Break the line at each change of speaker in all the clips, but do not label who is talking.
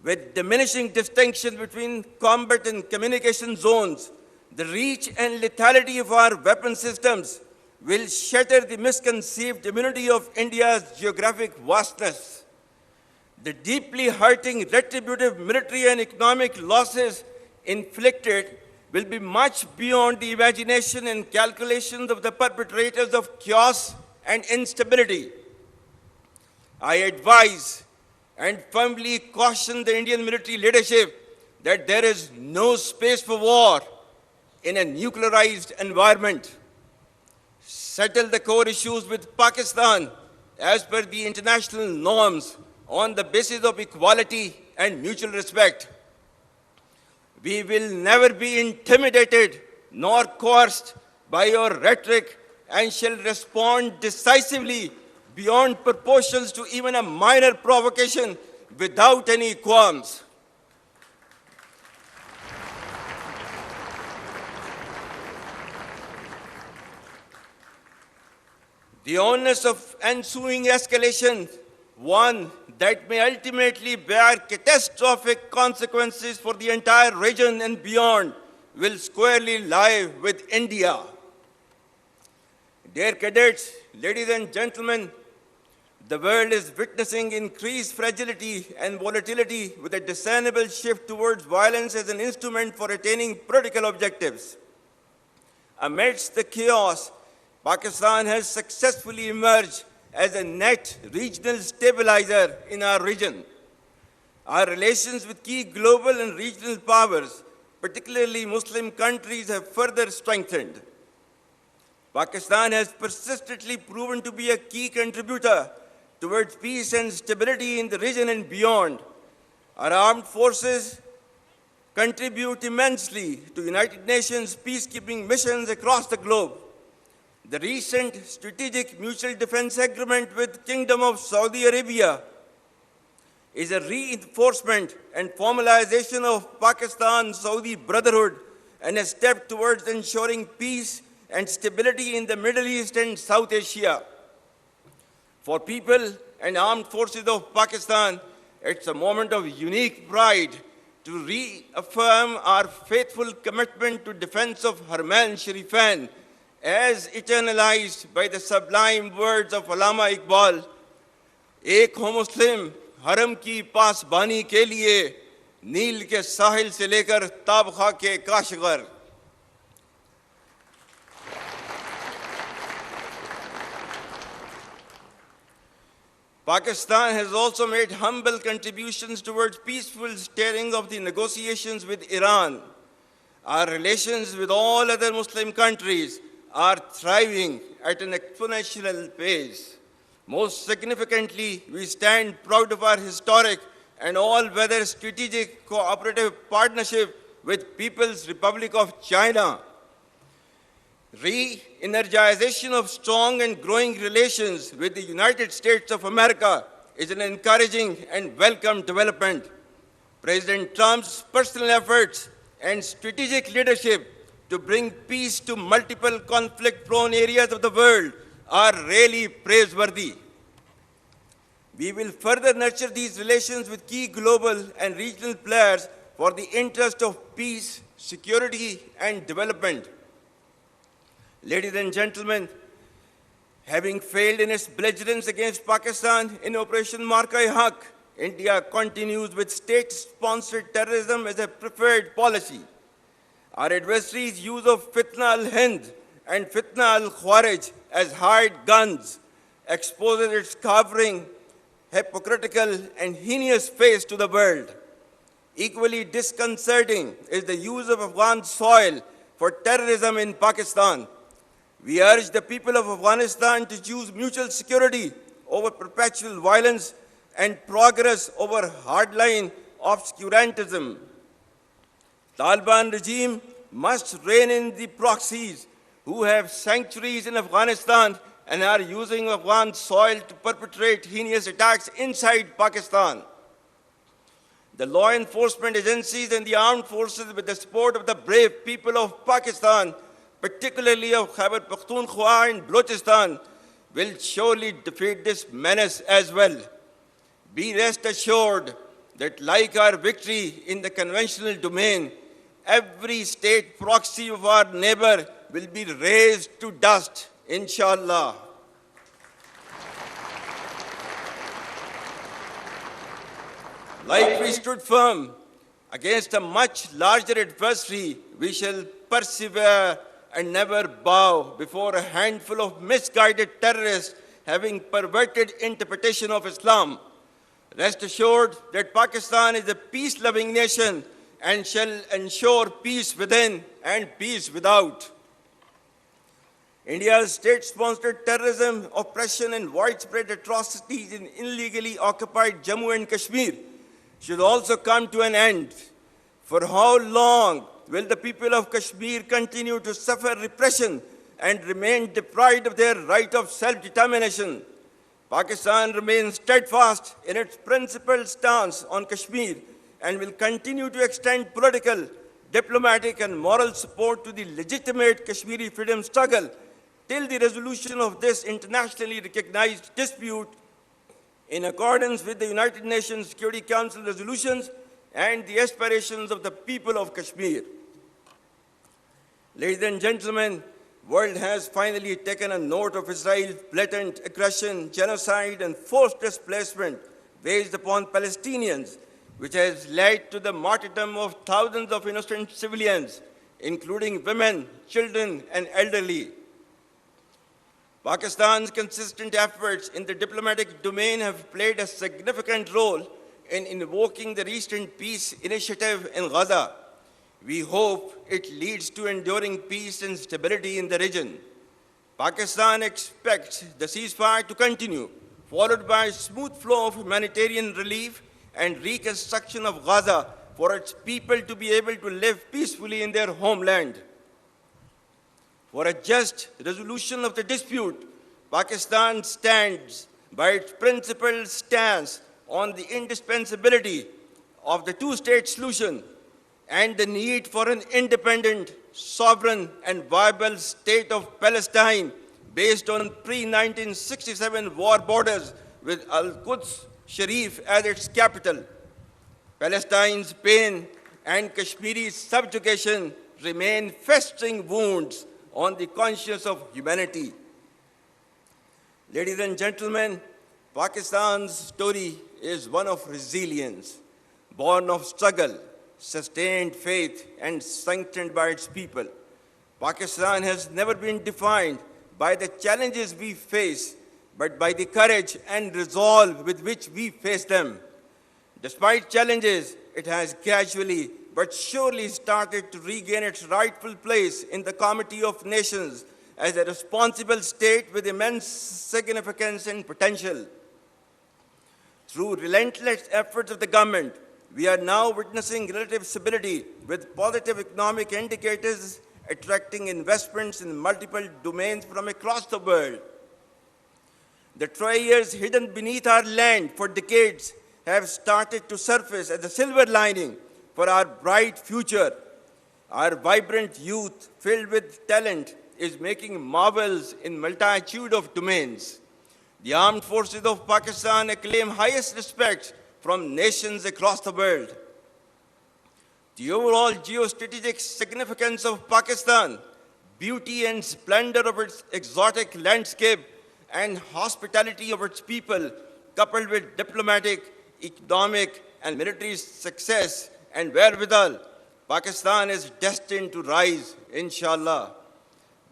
With diminishing distinction between combat and communication zones, the reach and lethality of our weapon systems will shatter the misconceived immunity of India's geographic vastness. The deeply hurting retributive military and economic losses inflicted will be much beyond the imagination and calculations of the perpetrators of chaos and instability. I advise and firmly caution the Indian military leadership that there is no space for war in a nuclearized environment. Settle the core issues with Pakistan as per the international norms on the basis of equality and mutual respect. We will never be intimidated nor coerced by your rhetoric and shall respond decisively beyond proportions to even a minor provocation without any qualms. The onus of ensuing escalation, one that may ultimately bear catastrophic consequences for the entire region and beyond, will squarely lie with India. Dear cadets, ladies and gentlemen, the world is witnessing increased fragility and volatility with a discernible shift towards violence as an instrument for attaining political objectives. Amidst the chaos, Pakistan has successfully emerged as a net regional stabilizer in our region. Our relations with key global and regional powers, particularly Muslim countries, have further strengthened. Pakistan has persistently proven to be a key contributor towards peace and stability in the region and beyond. Our armed forces contribute immensely to United Nations peacekeeping missions across the globe. The recent strategic mutual defense agreement with Kingdom of Saudi Arabia is a reinforcement and formalization of Pakistan-Saudi brotherhood and a step towards ensuring peace and stability in the Middle East and South Asia. For people and armed forces of Pakistan, it's a moment of unique pride to reaffirm our faithful commitment to defense of Haramain Sharifain, as eternalized by the sublime words of Allama Iqbal, एक हो मुस्लिम हरम की पासबानी के लिए नील के साहिल से लेकर ताबखा के Kashgar. Pakistan has also made humble contributions towards peaceful steering of the negotiations with Iran. Our relations with all other Muslim countries are thriving at an exponential pace. Most significantly, we stand proud of our historic and all-weather strategic cooperative partnership with People's Republic of China. Re-energization of strong and growing relations with the United States of America is an encouraging and welcome development. President Trump's personal efforts and strategic leadership to bring peace to multiple conflict-prone areas of the world are really praiseworthy. We will further nurture these relations with key global and regional players for the interest of peace, security, and development. Ladies and gentlemen, having failed in its belligerence against Pakistan in Operation Marka-e-Haq, India continues with state-sponsored terrorism as a preferred policy. Our adversaries' use of Fitna al-Hind and Fitna al-Khawarij as hired guns exposes its cowering, hypocritical, and heinous face to the world. Equally disconcerting is the use of Afghan soil for terrorism in Pakistan. We urge the people of Afghanistan to choose mutual security over perpetual violence and progress over hardline obscurantism. Taliban regime must rein in the proxies who have sanctuaries in Afghanistan and are using Afghan soil to perpetrate heinous attacks inside Pakistan. The law enforcement agencies and the armed forces, with the support of the brave people of Pakistan, particularly of Khyber Pakhtunkhwa and Balochistan, will surely defeat this menace as well. Be rest assured that like our victory in the conventional domain, every state proxy of our neighbor will be razed to dust, inshallah. Like we stood firm against a much larger adversary, we shall persevere and never bow before a handful of misguided terrorists having perverted interpretation of Islam. Rest assured that Pakistan is a peace-loving nation and shall ensure peace within and peace without. India's state-sponsored terrorism, oppression and widespread atrocities in illegally occupied Jammu and Kashmir should also come to an end. For how long will the people of Kashmir continue to suffer repression and remain deprived of their right of self-determination? Pakistan remains steadfast in its principled stance on Kashmir and will continue to extend political, diplomatic and moral support to the legitimate Kashmiri freedom struggle till the resolution of this internationally recognized dispute in accordance with the United Nations Security Council resolutions and the aspirations of the people of Kashmir. Ladies and gentlemen, the world has finally taken a note of Israel's blatant aggression, genocide and forced displacement waged upon Palestinians, which has led to the martyrdom of thousands of innocent civilians, including women, children and elderly. Pakistan's consistent efforts in the diplomatic domain have played a significant role in invoking the recent peace initiative in Gaza. We hope it leads to enduring peace and stability in the region. Pakistan expects the ceasefire to continue, followed by a smooth flow of humanitarian relief and reconstruction of Gaza for its people to be able to live peacefully in their homeland. For a just resolution of the dispute, Pakistan stands by its principled stance on the indispensability of the two-state solution and the need for an independent, sovereign, and viable state of Palestine based on pre-1967 war borders with Al-Quds Sharif as its capital. Palestine's pain and Kashmiri's subjugation remain festering wounds on the conscience of humanity. Ladies and gentlemen, Pakistan's story is one of resilience, born of struggle, sustained faith, and sanctioned by its people. Pakistan has never been defined by the challenges we face, but by the courage and resolve with which we face them. Despite challenges, it has gradually but surely started to regain its rightful place in the Committee of Nations as a responsible state with immense significance and potential. Through relentless efforts of the government, we are now witnessing relative stability with positive economic indicators attracting investments in multiple domains from across the world. The treasures hidden beneath our land for decades have started to surface as a silver lining for our bright future. Our vibrant youth, filled with talent, is making marvels in multitude of domains. The armed forces of Pakistan acclaim highest respect from nations across the world. The overall geostrategic significance of Pakistan, beauty and splendor of its exotic landscape, and hospitality of its people, coupled with diplomatic, economic, and military success and wherewithal, Pakistan is destined to rise, inshallah.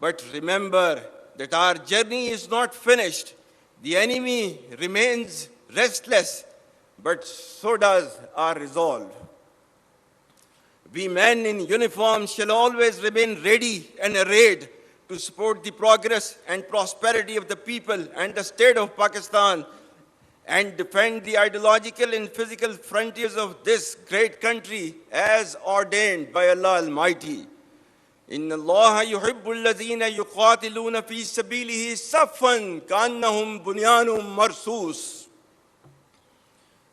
But remember that our journey is not finished. The enemy remains restless, but so does our resolve. We men in uniform shall always remain ready and arrayed to support the progress and prosperity of the people and the state of Pakistan and defend the ideological and physical frontiers of this great country as ordained by Allah Almighty. إن الله يحب الذين يقاتلون في سبيله صفا كأنهم بنيان مرصوص.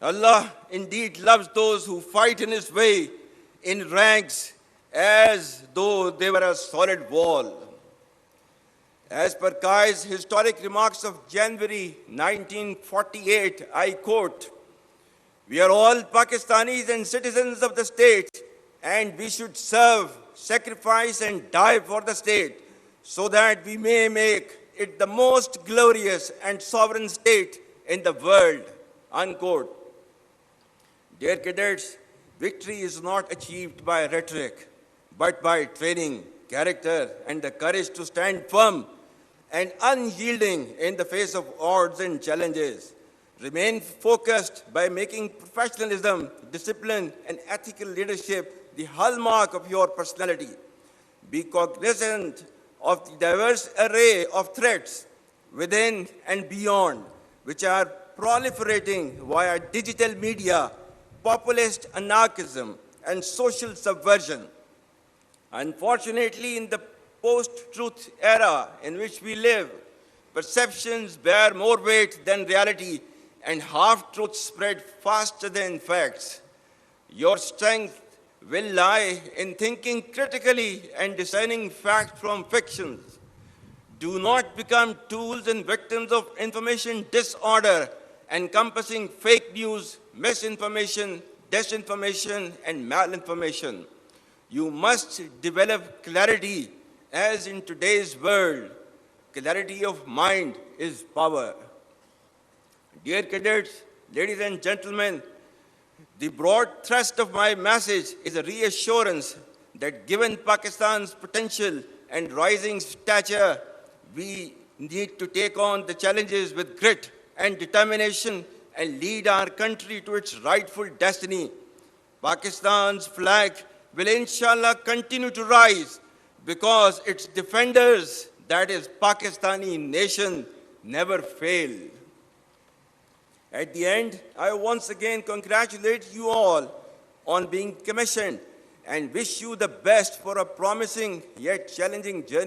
Allah indeed loves those who fight in His way in ranks as though they were a solid wall. As per Kai's historic remarks of January 1948, I quote, We are all Pakistanis and citizens of the state, and we should serve, sacrifice, and die for the state so that we may make it the most glorious and sovereign state in the world. Unquote. Dear cadets, victory is not achieved by rhetoric, but by training, character, and the courage to stand firm and unyielding in the face of odds and challenges. Remain focused by making professionalism, discipline, and ethical leadership the hallmark of your personality. Be cognizant of the diverse array of threats within and beyond, which are proliferating via digital media, populist anarchism, and social subversion. Unfortunately, in the post-truth era in which we live, perceptions bear more weight than reality, and half-truths spread faster than facts. Your strength will lie in thinking critically and discerning fact from fictions. Do not become tools and victims of information disorder encompassing fake news, misinformation, disinformation, and malinformation. You must develop clarity, as in today's world, clarity of mind is power. Dear cadets, ladies and gentlemen, the broad thrust of my message is a reassurance that given Pakistan's potential and rising stature, we need to take on the challenges with grit and determination and lead our country to its rightful destiny. Pakistan's flag will inshallah continue to rise because its defenders, that is Pakistani nation, never fail. At the end, I once again congratulate you all on being commissioned and wish you the best for a promising yet challenging journey.